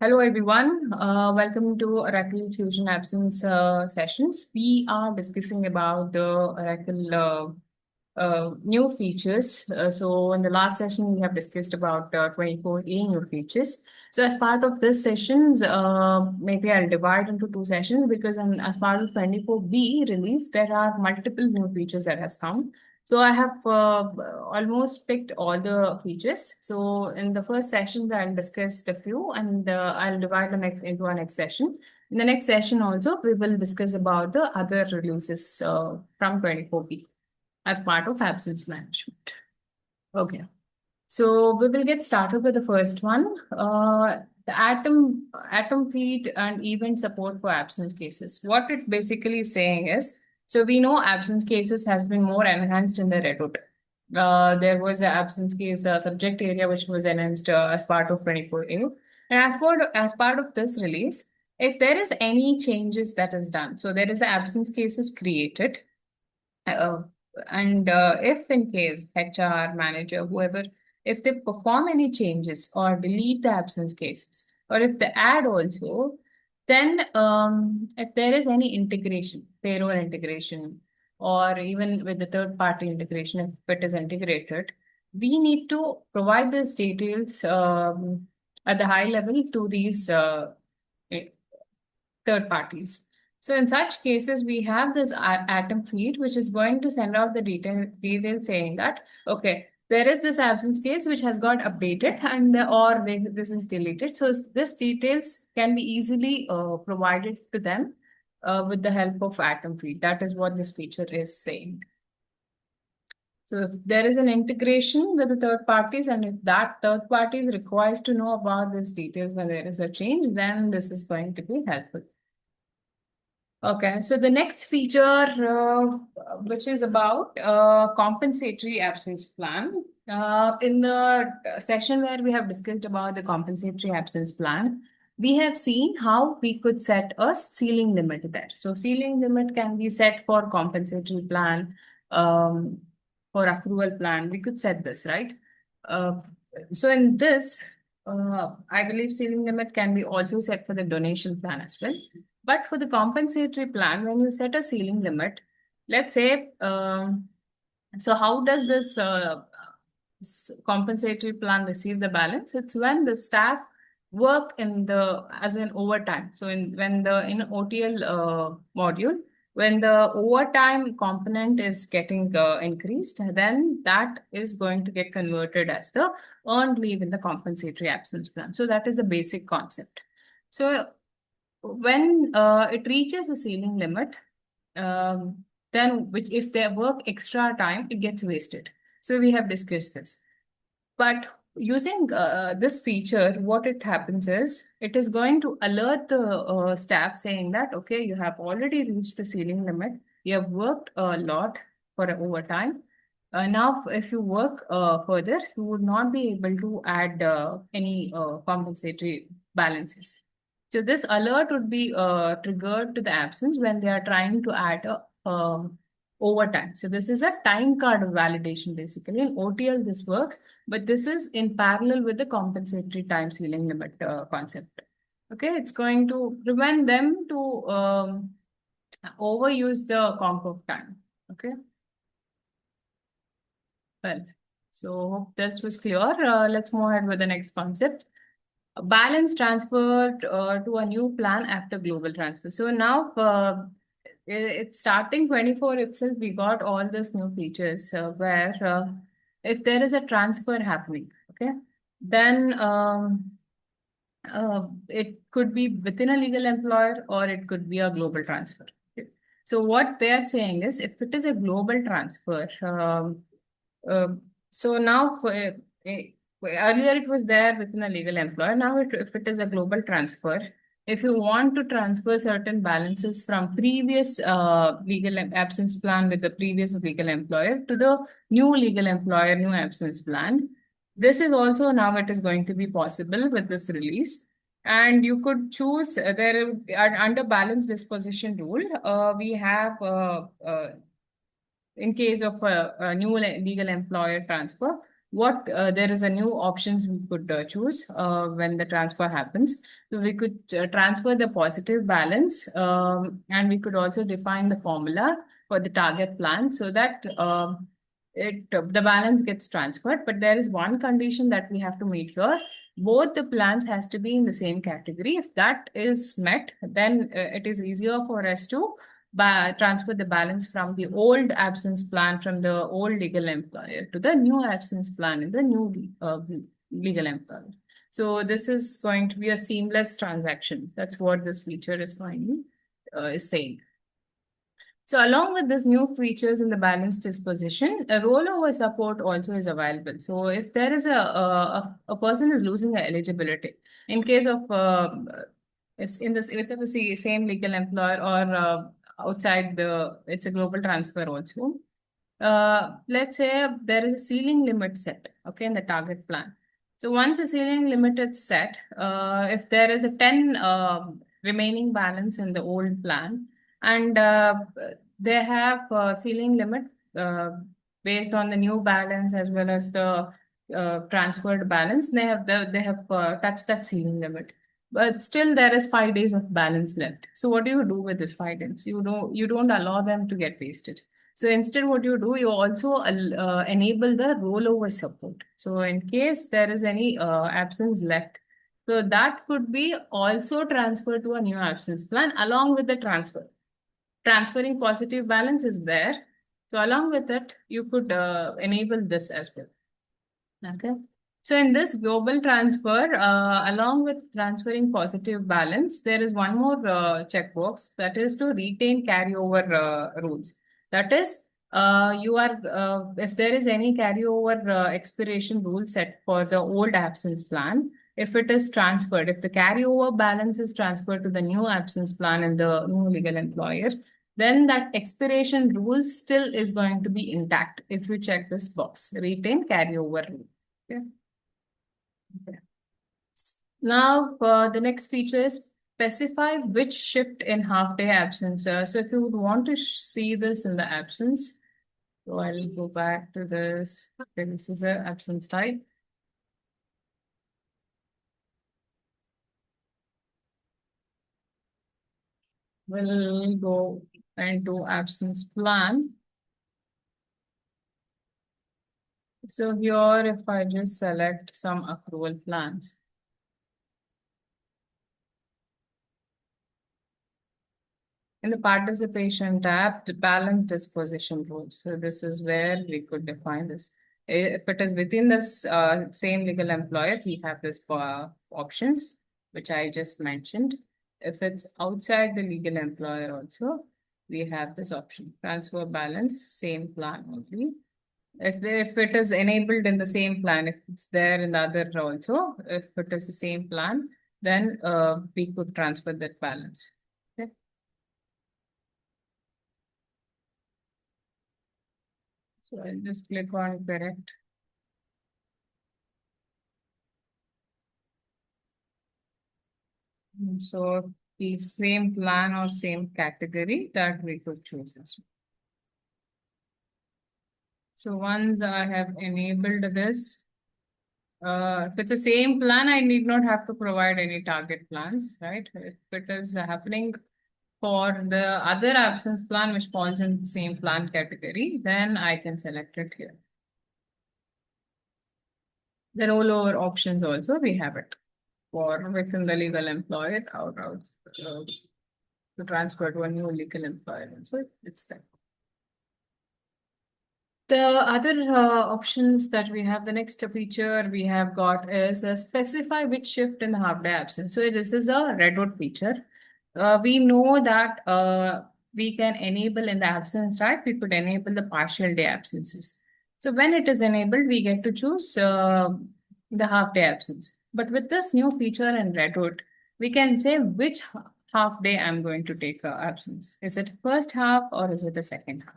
Hello, everyone. Welcome to Oracle Fusion Absence sessions. We are discussing about the Oracle new features. So in the last session, we have discussed about 24A new features. So as part of this sessions, maybe I'll divide into two sessions because as part of 24B release, there are multiple new features that has come. So I have almost picked all the features. So in the first sessions, I'll discuss the few and I'll divide the next into our next session. In the next session also, we will discuss about the other releases from 24B as part of absence management. Okay, so we will get started with the first one. The atom feed and event support for absence cases. What it basically is saying is, so we know absence cases has been more enhanced in the Redwood. There was an absence case subject area which was enhanced as part of 24A. And as part of this release, if there is any changes that is done, so there is an absence cases created, uh, and if in case HR manager, whoever, if they perform any changes or delete the absence cases, or if they add also, then if there is any integration, payroll integration, or even with the third party integration, if it is integrated, we need to provide these details at the high level to these third parties. So in such cases, we have this atom feed, which is going to send out the detail saying that, okay, there is this absence case which has got updated and this is deleted. So this details can be easily provided to them with the help of atom feed. That is what this feature is saying. So if there is an integration with the third parties, and if that third party is requires to know about these details when there is a change, then this is going to be helpful. Okay, so the next feature, which is about compensatory absence plan. In the session where we have discussed about the compensatory absence plan, we have seen how we could set a ceiling limit there. So ceiling limit can be set for compensatory plan, for accrual plan. We could set this, right? Uh, so in this, I believe ceiling limit can be also set for the donation plan as well. But for the compensatory plan, when you set a ceiling limit, let's say, so how does this compensatory plan receive the balance? It's when the staff work in the as an overtime. So in OTL module, when the overtime component is getting increased, then that is going to get converted as the earned leave in the compensatory absence plan. So that is the basic concept. So when it reaches a ceiling limit, then which if they work extra time, it gets wasted. So we have discussed this. But using this feature, what it happens is it is going to alert the staff saying that, okay, you have already reached the ceiling limit. You have worked a lot for overtime. Now, if you work further, you would not be able to add any compensatory balances. So this alert would be triggered to the absence when they are trying to add a overtime. So this is a time card validation basically. In OTL this works, but this is in parallel with the compensatory time ceiling limit concept. Okay, it's going to prevent them to overuse the comp of time. Okay. Well, so hope this was clear. Let's move ahead with the next concept. A balance transferred to a new plan after global transfer. So now it's starting 24 itself. We got all these new features where if there is a transfer happening, okay, then it could be within a legal employer or it could be a global transfer. Okay. So what they are saying is if it is a global transfer, uh, so now earlier it was there within a legal employer. Now if it is a global transfer, if you want to transfer certain balances from previous legal absence plan with the previous legal employer to the new legal employer, new absence plan, this is also now it is going to be possible with this release. And you could choose under balance disposition rule, we have in case of a new legal employer transfer, there is a new options we could choose when the transfer happens. So we could transfer the positive balance, and we could also define the formula for the target plan so that the balance gets transferred. But there is one condition that we have to meet here. Both the plans has to be in the same category. If that is met, then it is easier for us to transfer the balance from the old absence plan from the old legal employer to the new absence plan in the new legal employer. So this is going to be a seamless transaction. That's what this feature is saying. So along with these new features in the balance disposition, a rollover support also is available. So if there is a person is losing their eligibility in case of is in this within the same legal employer or outside it's a global transfer also. Let's say there is a ceiling limit set, okay, in the target plan. So once the ceiling limit is set, if there is a 10 remaining balance in the old plan, and they have a ceiling limit uh, based on the new balance as well as the transferred balance, they have touched that ceiling limit. But still, there is 5 days of balance left. So what do you do with this 5 days? You don't allow them to get wasted. So instead, what you do, you also enable the rollover support. So in case there is any absence left, so that could be also transferred to a new absence plan along with the transfer. Transferring positive balance is there. So along with it, you could enable this as well. Okay. So in this global transfer, along with transferring positive balance, there is one more checkbox that is to retain carryover rules. That is, if there is any carryover expiration rule set for the old absence plan, if it is transferred, if the carryover balance is transferred to the new absence plan and the new legal employer, then that expiration rule still is going to be intact if you check this box, retain carryover rule. Okay. Okay. Now, the next feature is specify which shift in half-day absence. So if you would want to see this in the absence, so I'll go back to this. Okay, this is an absence type. We'll go into absence plan. So here, if I just select some accrual plans. In the participation tab, the balance disposition rules. So this is where we could define this. If it is within this same legal employer, we have this options, which I just mentioned. If it's outside the legal employer also, we have this option, transfer balance, same plan only. If it is enabled in the same plan, if it's there in the other also, if it is the same plan, then we could transfer that balance. Okay. So I'll just click on correct. So the same plan or same category that we could choose as well. So once I have enabled this, if it's the same plan, I need not have to provide any target plans, right? If it is happening for the other absence plan, which falls in the same plan category, then I can select it here. The rollover options also, we have it for within the legal employer out to transfer to a new legal employer. So it's there. The other options that we have, the next feature we have got is specify which shift in the half day absence. So this is a Redwood feature. We know that we can enable in the absence type, we could enable the partial day absences. So when it is enabled, we get to choose the half day absence. But with this new feature in Redwood, we can say which half day I'm going to take absence. Is it first half or is it a second half?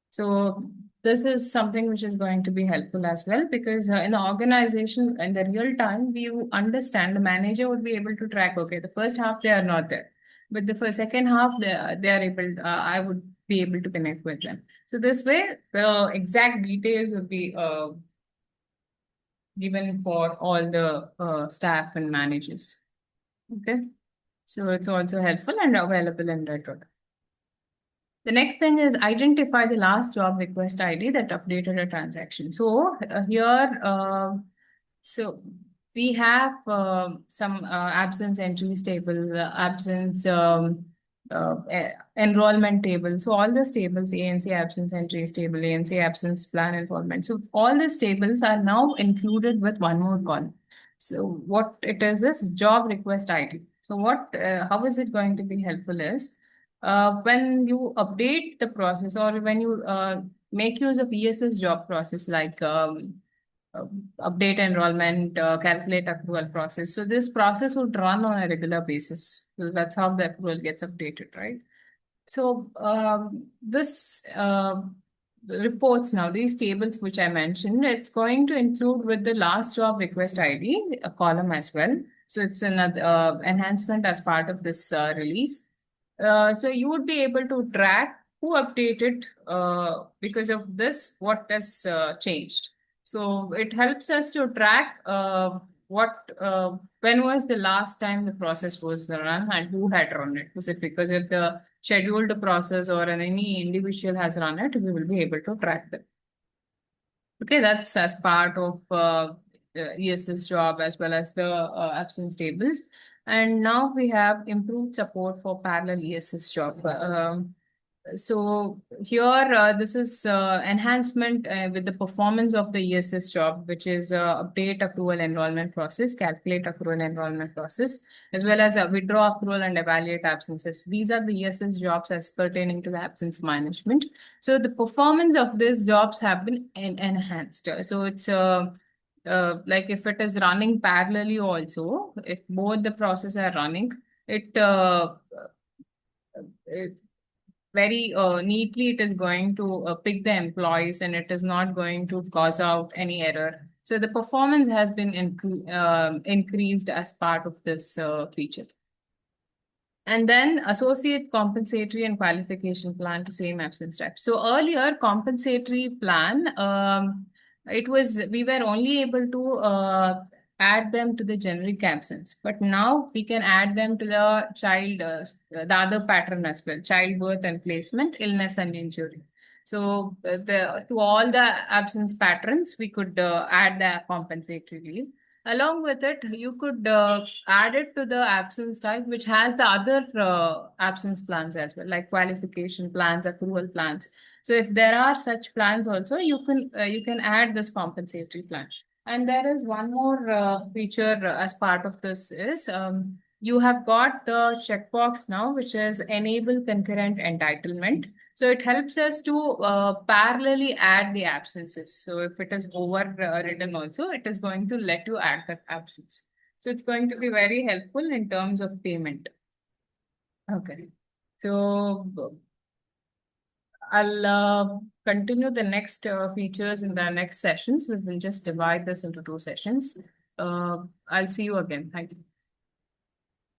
So this is something which is going to be helpful as well because in the organization in the real time, we understand the manager would be able to track, okay, the first half they are not there, but the second half they are able, I would be able to connect with them. So this way, the exact details would be given for all the staff and managers. Okay, so it's also helpful and available in Redwood. The next thing is identify the last job request ID that updated a transaction. So here, so we have some absence entries table, absence enrollment table. So all these tables, ANC absence entries table, ANC absence plan enrollment. So all these tables are now included with one more column. So what it is job request ID. So how is it going to be helpful is when you update the process or when you make use of ESS job process like uh, update enrollment, calculate accrual process. So this process would run on a regular basis. So that's how the accrual gets updated, right? So this reports now, these tables which I mentioned, it's going to include with the last job request ID, a column as well. So it's another enhancement as part of this release. So you would be able to track who updated because of this, what has changed. So it helps us to track when was the last time the process was run and who had run it. Was it because of the scheduled process or any individual has run it? We will be able to track them. Okay, that's as part of ESS job as well as the absence tables. And now we have improved support for parallel ESS job. So here, this is enhancement with the performance of the ESS job, which is update accrual enrollment process, calculate accrual enrollment process, as well as withdraw accrual and evaluate absences. These are the ESS jobs as pertaining to the absence management. So the performance of these jobs have been enhanced. So it's like if it is running parallelly also, if both the processes are running, it very neatly it is going to pick the employees and it is not going to cause out any error. So the performance has been increased as part of this feature. And then associate compensatory and qualification plan to same absence type. So earlier compensatory plan, we were only able to add them to the generic absence, but now we can add them to the the other pattern as well, childbirth and placement, illness and injury. So to all the absence patterns, we could add the compensatory leave. Along with it, you could add it to the absence type, which has the other absence plans as well, like qualification plans, accrual plans. So if there are such plans also, you can add this compensatory plan. And there is one more feature as part of this is you have got the checkbox now, which is enable concurrent entitlement. So it helps us to parallelly add the absences. So if it is overridden also, it is going to let you add that absence. So it's going to be very helpful in terms of payment. Okay. So I'll continue the next features in the next sessions. We will just divide this into two sessions. I'll see you again. Thank you.